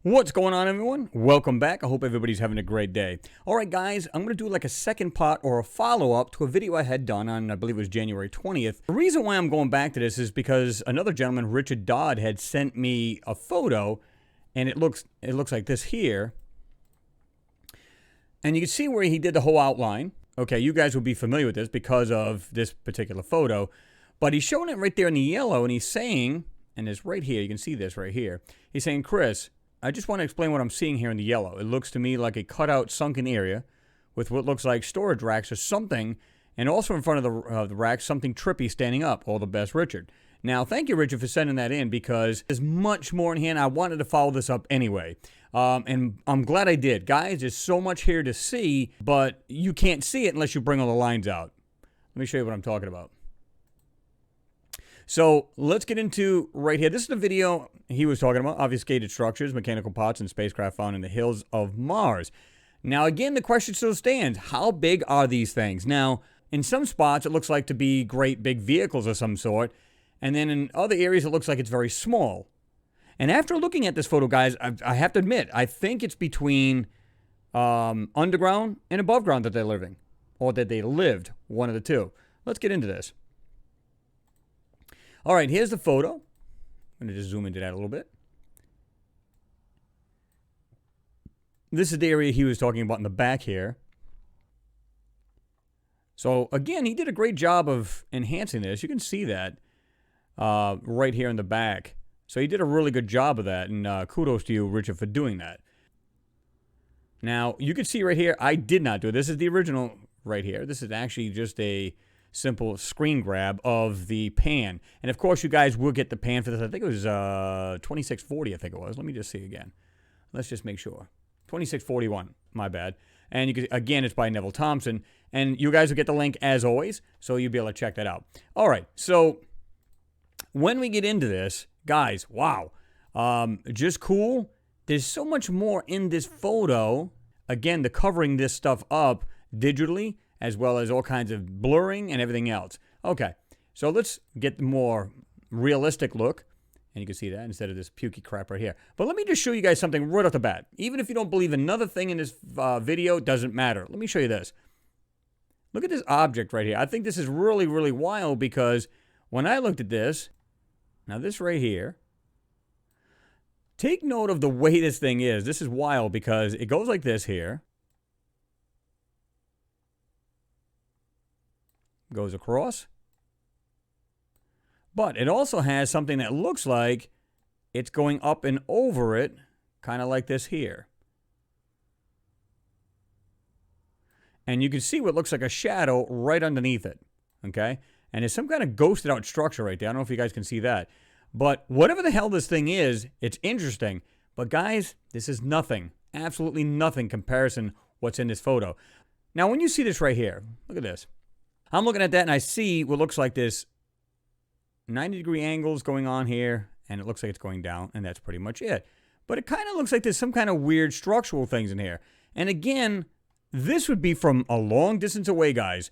What's going on, everyone? Welcome back. I hope everybody's having a great day. All right, guys, I'm going to do like a second part or a follow-up to a video I had done on, I believe it was January 20th. The reason why I'm going back to this is because another gentleman, Richard Dodd, had sent me a photo, and it looks like this here. And you can see where he did the whole outline. Okay, you guys will be familiar with this because of this particular photo. But he's showing it right there in the yellow, and he's saying, and it's right here, you can see this right here. He's saying, Chris, I just want to explain what I'm seeing here in the yellow. It looks to me like a cutout sunken area with what looks like storage racks or something, and also in front of the racks, something trippy standing up. All the best, Richard. Now, thank you, Richard, for sending that in because there's much more in here, and I wanted to follow this up anyway. And I'm glad I did. Guys, there's so much here to see, but you can't see it unless you bring all the lines out. Let me show you what I'm talking about. So let's get into right here. This is the video he was talking about, obfuscated structures, mechanical parts, and spacecraft found in the hills of Mars. Now, again, the question still stands. How big are these things? Now, in some spots, it looks like to be great big vehicles of some sort. And then in other areas, it looks like it's very small. And after looking at this photo, guys, I have to admit, I think it's between underground and above ground that they're living. Or that they lived, one of the two. Let's get into this. All right, here's the photo. I'm going to just zoom into that a little bit. This is the area he was talking about in the back here. So, again, he did a great job of enhancing this. You can see that right here in the back. So he did a really good job of that, and kudos to you, Richard, for doing that. Now, you can see right here, I did not do it. This is the original right here. This is actually just a simple screen grab of the pan. And of course, you guys will get the pan for this. I think it was 2640, I think it was. Let me just see again. Let's just make sure. 2641, my bad. And you can, again, it's by Neville Thompson. And you guys will get the link as always, so you'll be able to check that out. All right, so when we get into this, guys, wow. Just cool. There's so much more in this photo. Again, the covering this stuff up digitally, as well as all kinds of blurring and everything else. Okay, so let's get the more realistic look. And you can see that instead of this pukey crap right here. But let me just show you guys something right off the bat. Even if you don't believe another thing in this video, doesn't matter. Let me show you this. Look at this object right here. I think this is really, really wild because when I looked at this, now this right here, take note of the way this thing is. This is wild because it goes like this here. Goes across. But it also has something that looks like it's going up and over it, kind of like this here. And you can see what looks like a shadow right underneath it, okay? And there's some kind of ghosted out structure right there. I don't know if you guys can see that. But whatever the hell this thing is, it's interesting. But guys, this is nothing, absolutely nothing comparison what's in this photo. Now, when you see this right here, look at this. I'm looking at that and I see what looks like this 90-degree angles going on here, and it looks like it's going down, and that's pretty much it. But it kind of looks like there's some kind of weird structural things in here. And again, this would be from a long distance away, guys.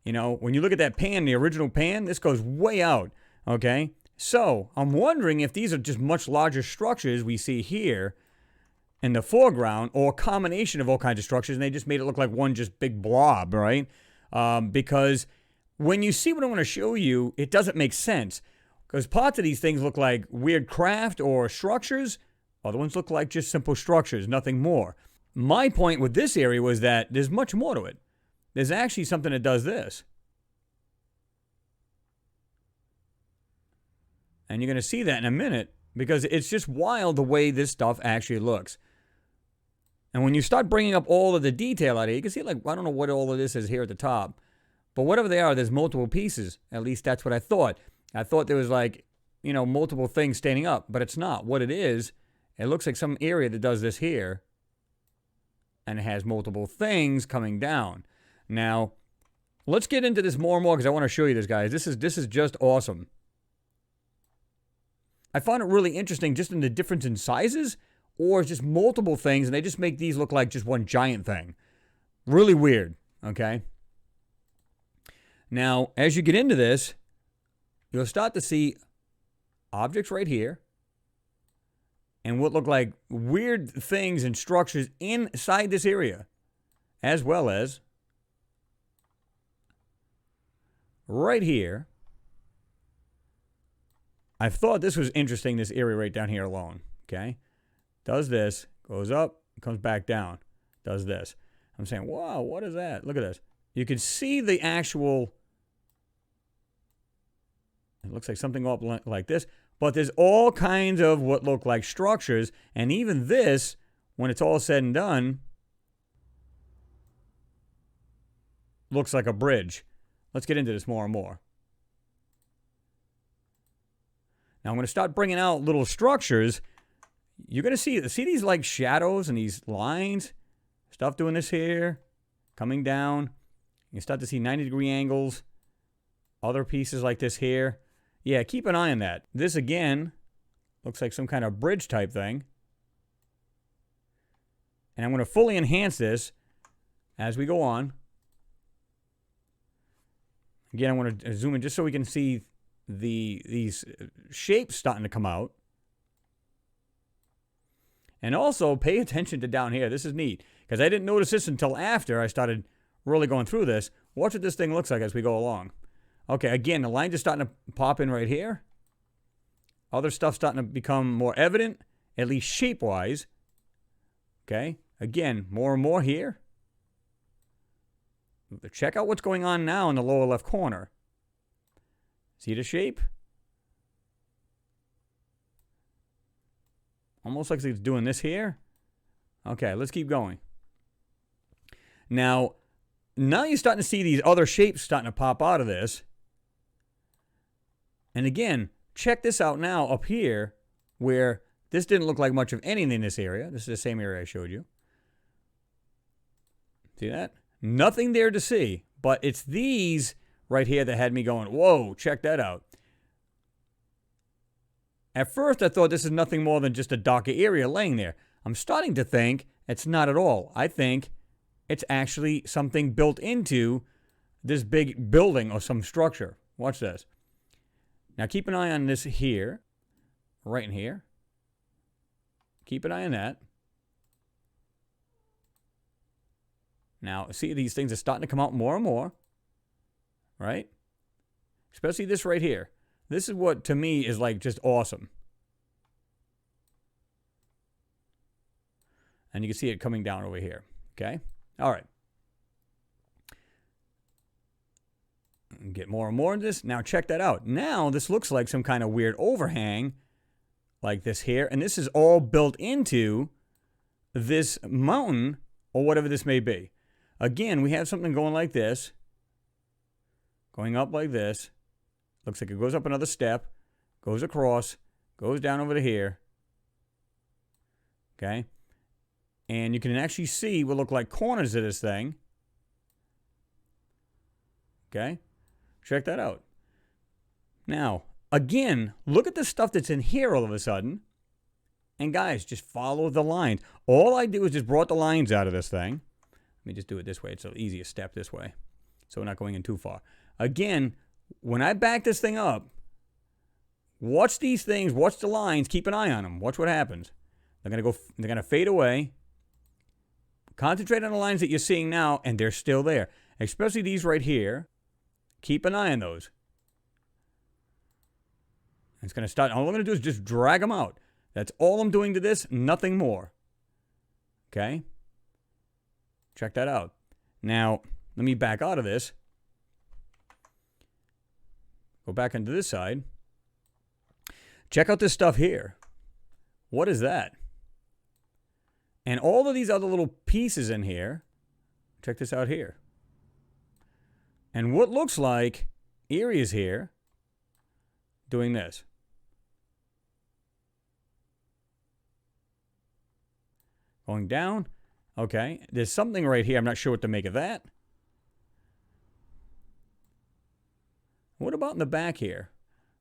You know, when you look at that pan, the original pan, this goes way out, okay? So, I'm wondering if these are just much larger structures we see here in the foreground, or a combination of all kinds of structures, and they just made it look like one just big blob, right? Because when you see what I'm going to show you, it doesn't make sense. Because parts of these things look like weird craft or structures. Other ones look like just simple structures, nothing more. My point with this area was that there's much more to it. There's actually something that does this. And you're going to see that in a minute because it's just wild the way this stuff actually looks. And when you start bringing up all of the detail out here, you can see, like, I don't know what all of this is here at the top. But whatever they are, there's multiple pieces. At least that's what I thought. I thought there was, like, you know, multiple things standing up. But it's not. What it is, it looks like some area that does this here. And it has multiple things coming down. Now, let's get into this more and more because I want to show you this, guys. This is just awesome. I found it really interesting just in the difference in sizes. Or just multiple things, and they just make these look like just one giant thing. Really weird, okay? Now, as you get into this, you'll start to see objects right here. and what look like weird things and structures inside this area, as well as right here. I thought this was interesting, this area right down here alone, okay? Does this, goes up, comes back down, does this. I'm saying, wow, what is that? Look at this. You can see the actual, it looks like something up like this, but there's all kinds of what look like structures, and even this, when it's all said and done, looks like a bridge. Let's get into this more and more. Now I'm going to start bringing out little structures. You're going to see these like shadows and these lines, stuff doing this here, coming down. You start to see 90-degree angles, other pieces like this here. Yeah, keep an eye on that. This, again, looks like some kind of bridge type thing. And I'm going to fully enhance this as we go on. Again, I want to zoom in just so we can see these shapes starting to come out. And also, pay attention to down here. This is neat, because I didn't notice this until after I started really going through this. Watch what this thing looks like as we go along. Okay, again, the lines are starting to pop in right here. Other stuff starting to become more evident, at least shape-wise. Okay, again, more and more here. Check out what's going on now in the lower left corner. See the shape? Almost like it's doing this here. Okay, let's keep going. Now you're starting to see these other shapes starting to pop out of this. And again, check this out now up here, where this didn't look like much of anything in this area. This is the same area I showed you. See that? Nothing there to see, but it's these right here that had me going, whoa, check that out. At first, I thought this is nothing more than just a darker area laying there. I'm starting to think it's not at all. I think it's actually something built into this big building or some structure. Watch this. Now, keep an eye on this here, right in here. Keep an eye on that. Now, see, these things are starting to come out more and more, right? Especially this right here. This is what, to me, is like just awesome. And you can see it coming down over here, okay? All right. Get more and more of this. Now, check that out. Now, this looks like some kind of weird overhang like this here. And this is all built into this mountain or whatever this may be. Again, we have something going like this, going up like this. Looks like it goes up another step, goes across, goes down over to here. Okay? And you can actually see what look like corners of this thing. Okay? Check that out. Now, again, look at the stuff that's in here all of a sudden. And guys, just follow the lines. All I do is just brought the lines out of this thing. Let me just do it this way. It's the easiest step this way. So we're not going in too far. Again, when I back this thing up, watch these things, watch the lines, keep an eye on them. Watch what happens. They're going to fade away. Concentrate on the lines that you're seeing now, and they're still there. Especially these right here. Keep an eye on those. It's going to start. All I'm going to do is just drag them out. That's all I'm doing to this, nothing more. Okay? Check that out. Now, let me back out of this. Go back into this side. Check out this stuff here. What is that? And all of these other little pieces in here. Check this out here. And what looks like areas here doing this. Going down. Okay. There's something right here. I'm not sure what to make of that. What about in the back here?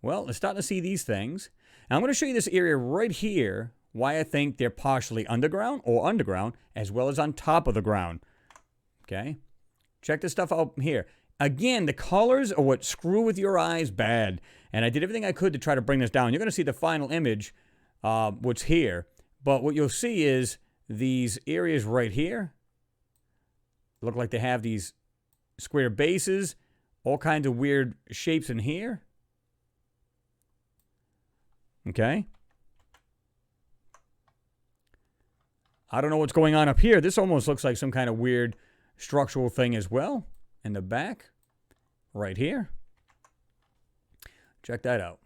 Well, they're starting to see these things. Now, I'm going to show you this area right here, why I think they're partially underground, as well as on top of the ground. Okay? Check this stuff out here. Again, the colors are what screw with your eyes bad. And I did everything I could to try to bring this down. You're going to see the final image what's here. But what you'll see is these areas right here look like they have these square bases, all kinds of weird shapes in here. Okay. I don't know what's going on up here. This almost looks like some kind of weird structural thing as well. In the back, right here. Check that out.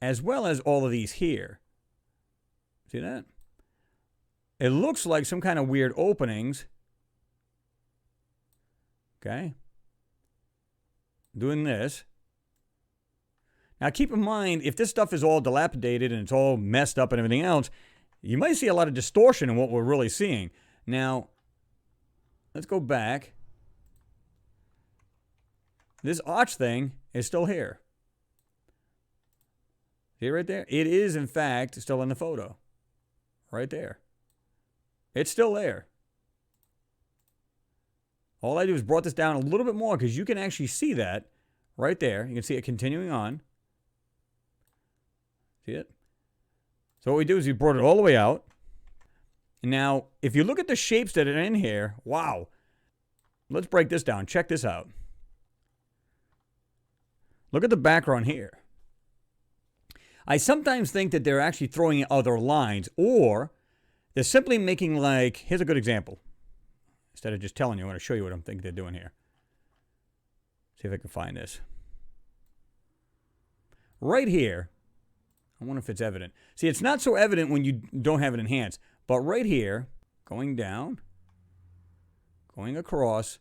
As well as all of these here. See that? It looks like some kind of weird openings. Okay. Doing this. Now keep in mind, if this stuff is all dilapidated and it's all messed up and everything else, you might see a lot of distortion in what we're really seeing. Now, let's go back. This arch thing is still here. See right there? It is, in fact, still in the photo. Right there. It's still there. All I do is brought this down a little bit more because you can actually see that right there. You can see it continuing on. See it? So what we do is we brought it all the way out. Now, if you look at the shapes that are in here, wow. Let's break this down. Check this out. Look at the background here. I sometimes think that they're actually throwing in other lines, or they're simply making like, here's a good example. Instead of just telling you, I want to show you what I'm thinking they're doing here. See if I can find this. Right here, I wonder if it's evident. See, it's not so evident when you don't have it enhanced, but right here, going down, going across,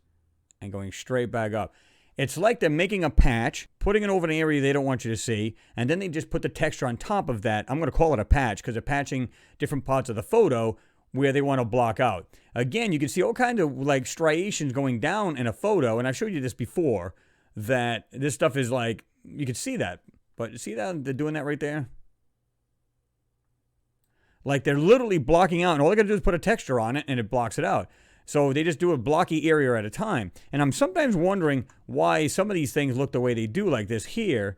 and going straight back up. It's like they're making a patch, putting it over an area they don't want you to see, and then they just put the texture on top of that. I'm going to call it a patch because they're patching different parts of the photo where they want to block out. Again, you can see all kinds of like striations going down in a photo, and I've showed you this before, that this stuff is like, you can see that. But see that they're doing that right there? Like they're literally blocking out, and all they got to do is put a texture on it, and it blocks it out. So they just do a blocky area at a time. And I'm sometimes wondering why some of these things look the way they do like this here.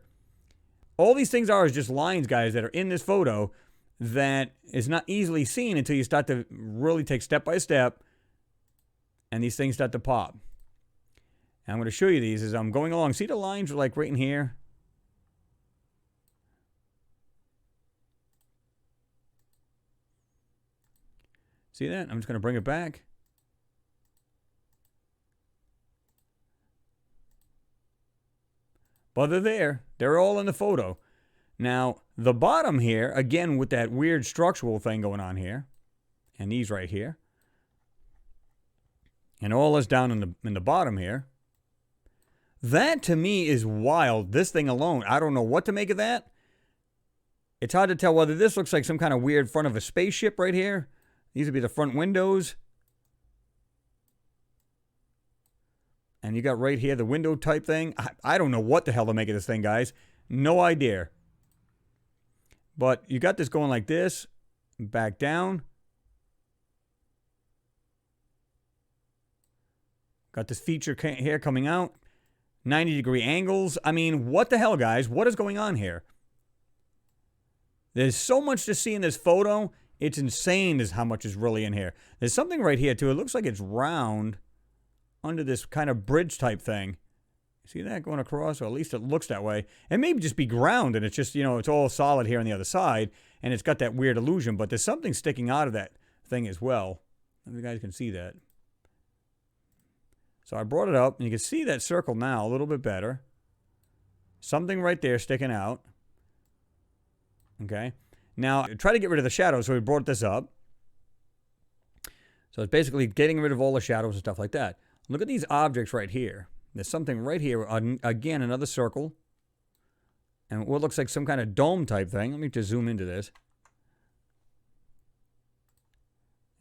All these things are is just lines, guys, that are in this photo that is not easily seen until you start to really take step by step and these things start to pop. And I'm going to show you these as I'm going along. See the lines are like right in here? See that? I'm just going to bring it back. But they're there. They're all in the photo. Now, the bottom here, again, with that weird structural thing going on here, and these right here, and all this down in the bottom here, that to me is wild. This thing alone, I don't know what to make of that. It's hard to tell whether this looks like some kind of weird front of a spaceship right here. These would be the front windows. And you got right here the window type thing. I don't know what the hell to make of this thing, guys. No idea. But you got this going like this. Back down. Got this feature here coming out. 90-degree angles. I mean, what the hell, guys? What is going on here? There's so much to see in this photo. It's insane as how much is really in here. There's something right here, too. It looks like it's round under this kind of bridge type thing. See that going across? Or at least it looks that way. It may just be ground and it's just, you know, it's all solid here on the other side. And it's got that weird illusion. But there's something sticking out of that thing as well. I don't know if you guys can see that. So I brought it up and you can see that circle now a little bit better. Something right there sticking out. Okay. Now, try to get rid of the shadows. So we brought this up. So it's basically getting rid of all the shadows and stuff like that. Look at these objects right here. There's something right here. Again, another circle. And what looks like some kind of dome type thing. Let me just zoom into this.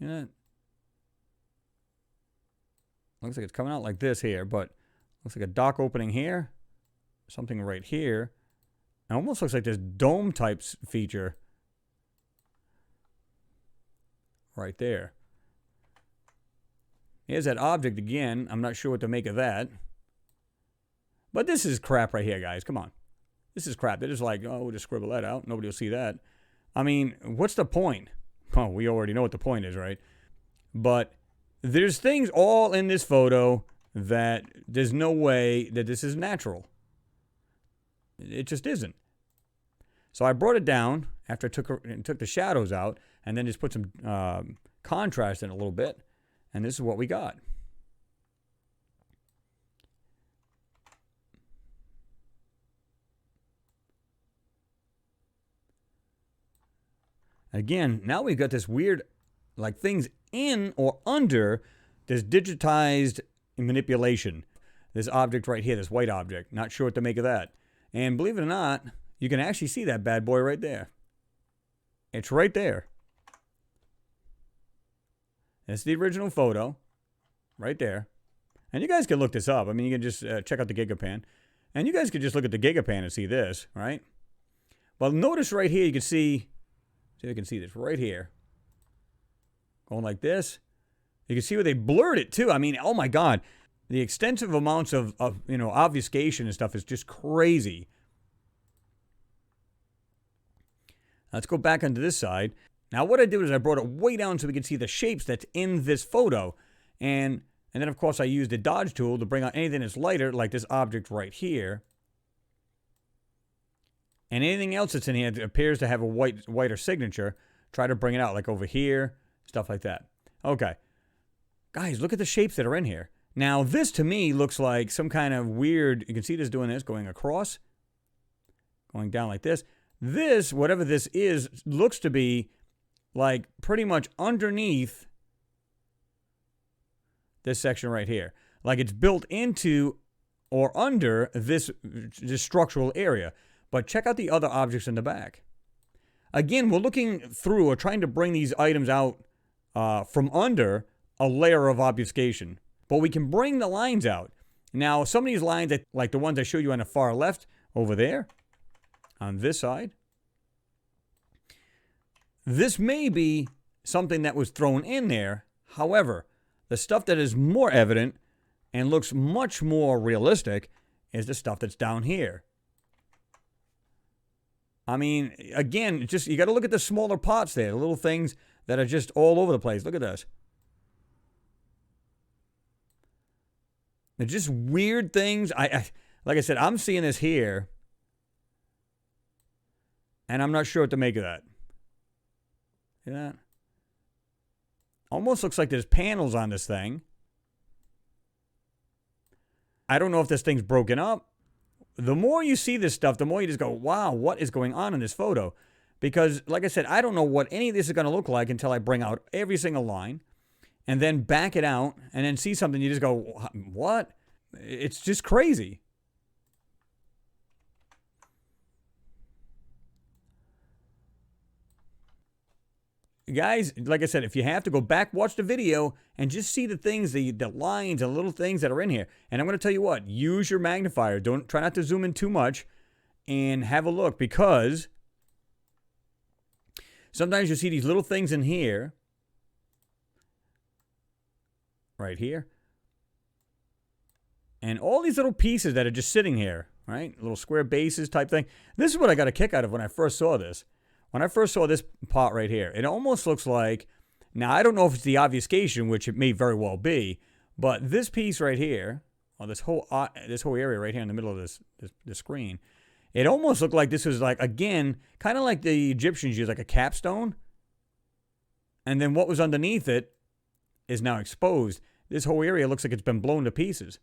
Yeah. Looks like it's coming out like this here, but looks like a dock opening here. Something right here. It almost looks like this dome type feature. Right there. Here's that object again. I'm not sure what to make of that. But this is crap right here, guys. Come on. This is crap. They're just like, oh, we'll just scribble that out. Nobody will see that. I mean, what's the point? Oh, we already know what the point is, right? But there's things all in this photo that there's no way that this is natural. It just isn't. So I brought it down after I took the shadows out and then just put some contrast in a little bit. And this is what we got. Again, now we've got this weird, like things in or under this digitized manipulation. This object right here, this white object. Not sure what to make of that. And believe it or not, you can actually see that bad boy right there. It's right there. It's the original photo. Right there. And you guys can look this up. I mean, you can just check out the GigaPan. And you guys could just look at the GigaPan and see this, right? Well, notice right here, you can see you can see this right here. Going like this. You can see where they blurred it too. I mean, oh my God. The extensive amounts of obfuscation and stuff is just crazy. Let's go back onto this side. Now what I did is I brought it way down so we could see the shapes that's in this photo. And then of course I used the dodge tool to bring out anything that's lighter, like this object right here. And anything else that's in here that appears to have a whiter signature, try to bring it out, like over here, stuff like that. Okay. Guys, look at the shapes that are in here. Now, this to me looks like some kind of weird, you can see this doing this, going across, going down like this. This, whatever this is, looks to be like pretty much underneath this section right here. Like it's built into or under this structural area. But check out the other objects in the back. Again, we're looking through or trying to bring these items out from under a layer of obfuscation. But we can bring the lines out. Now, some of these lines, like the ones I showed you on the far left over there, on this side, this may be something that was thrown in there. However, the stuff that is more evident and looks much more realistic is the stuff that's down here. I mean, again, just you got to look at the smaller parts there, the little things that are just all over the place. Look at this. They're just weird things. Like I said, I'm seeing this here, and I'm not sure what to make of that. See that? Almost looks like there's panels on this thing. I don't know if this thing's broken up. The more you see this stuff, the more you just go, wow, what is going on in this photo? Because, like I said, I don't know what any of this is going to look like until I bring out every single line and then back it out and then see something. You just go, what? It's just crazy. Guys, like I said, if you have to go back, watch the video and just see the things, the lines and little things that are in here. And I'm going to tell you what, use your magnifier. Try not to zoom in too much and have a look, because sometimes you see these little things in here, right here, and all these little pieces that are just sitting here, right? Little square bases type thing. This is what I got a kick out of when I first saw this. When I first saw this part right here, it almost looks like, now I don't know if it's the obfuscation, which it may very well be, but this piece right here, or this whole area right here in the middle of this screen, it almost looked like this was like, again, kind of like the Egyptians used, like a capstone, and then what was underneath it is now exposed. This whole area looks like it's been blown to pieces.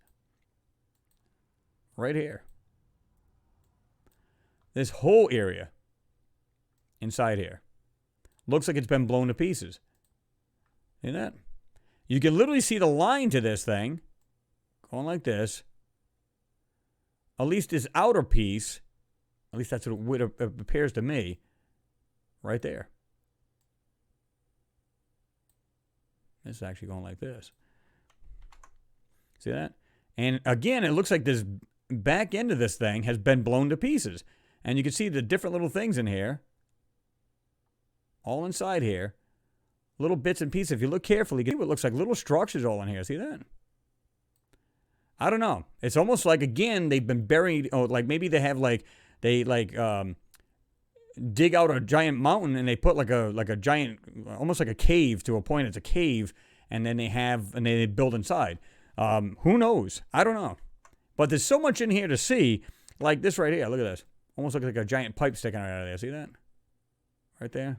Right here. This whole area inside here looks like it's been blown to pieces. See that? You can literally see the line to this thing going like this. At least this outer piece, at least that's what it appears to me, right there. This is actually going like this. See that? And again, it looks like this back end of this thing has been blown to pieces. And you can see the different little things in here. All inside here. Little bits and pieces. If you look carefully, you can see what looks like little structures all in here. See that? I don't know. It's almost like, again, they've been buried. Oh, like maybe they have like, dig out a giant mountain and they put like a giant, almost like a cave to a point. It's a cave, and then they build inside. Who knows? I don't know. But there's so much in here to see. Like this right here. Look at this. Almost looks like a giant pipe sticking out of there. See that? Right there.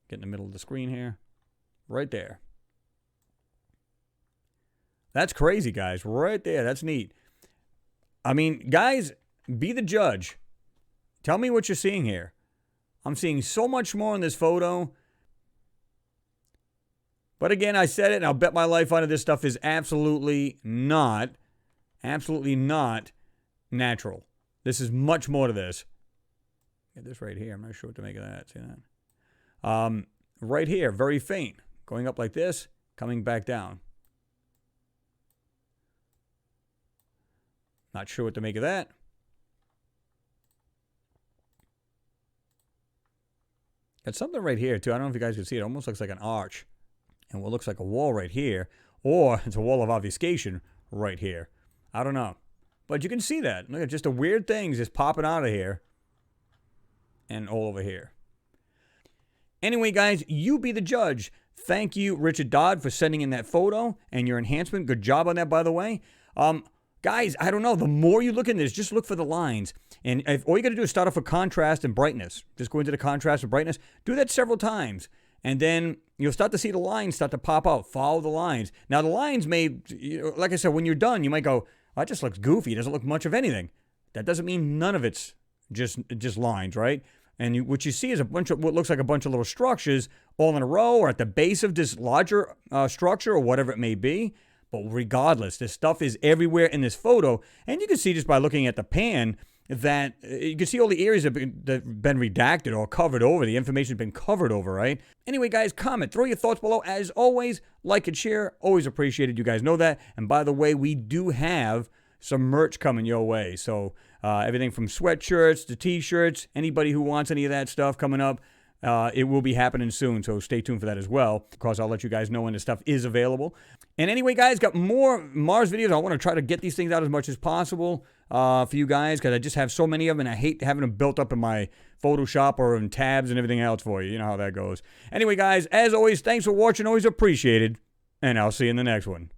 Get in the middle of the screen here. Right there. That's crazy, guys. Right there. That's neat. I mean, guys, be the judge. Tell me what you're seeing here. I'm seeing so much more in this photo. But again, I said it, and I'll bet my life on it. This stuff is absolutely not natural. This is much more to this. Get this right here. I'm not sure what to make of that. See that? Right here, very faint. Going up like this, coming back down. Not sure what to make of that. Got something right here, too. I don't know if you guys can see it. It almost looks like an arch. And what looks like a wall right here. Or it's a wall of obfuscation right here. I don't know. But you can see that. Look at just the weird things just popping out of here. And all over here. Anyway, guys, you be the judge. Thank you, Richard Dodd, for sending in that photo and your enhancement. Good job on that, by the way. Guys, I don't know. The more you look in this, just look for the lines. And if all you got to do is start off with contrast and brightness. Just go into the contrast and brightness. Do that several times. And then you'll start to see the lines start to pop out. Follow the lines. Now, the lines may, like I said, when you're done, you might go, oh, that just looks goofy. It doesn't look much of anything. That doesn't mean none of it's just lines, right? And what you see is a bunch of what looks like a bunch of little structures all in a row or at the base of this larger structure or whatever it may be. But regardless, this stuff is everywhere in this photo. And you can see just by looking at the pan that you can see all the areas that have been redacted or covered over. The information has been covered over, right? Anyway, guys, comment. Throw your thoughts below. As always, like and share. Always appreciated. You guys know that. And by the way, we do have some merch coming your way. So everything from sweatshirts to t-shirts. Anybody who wants any of that stuff coming up. It will be happening soon, so stay tuned for that as well. Of course, I'll let you guys know when the stuff is available. And anyway, guys, got more Mars videos. I want to try to get these things out as much as possible for you guys because I just have so many of them, and I hate having them built up in my Photoshop or in tabs and everything else for you. You know how that goes. Anyway, guys, as always, thanks for watching. Always appreciated, and I'll see you in the next one.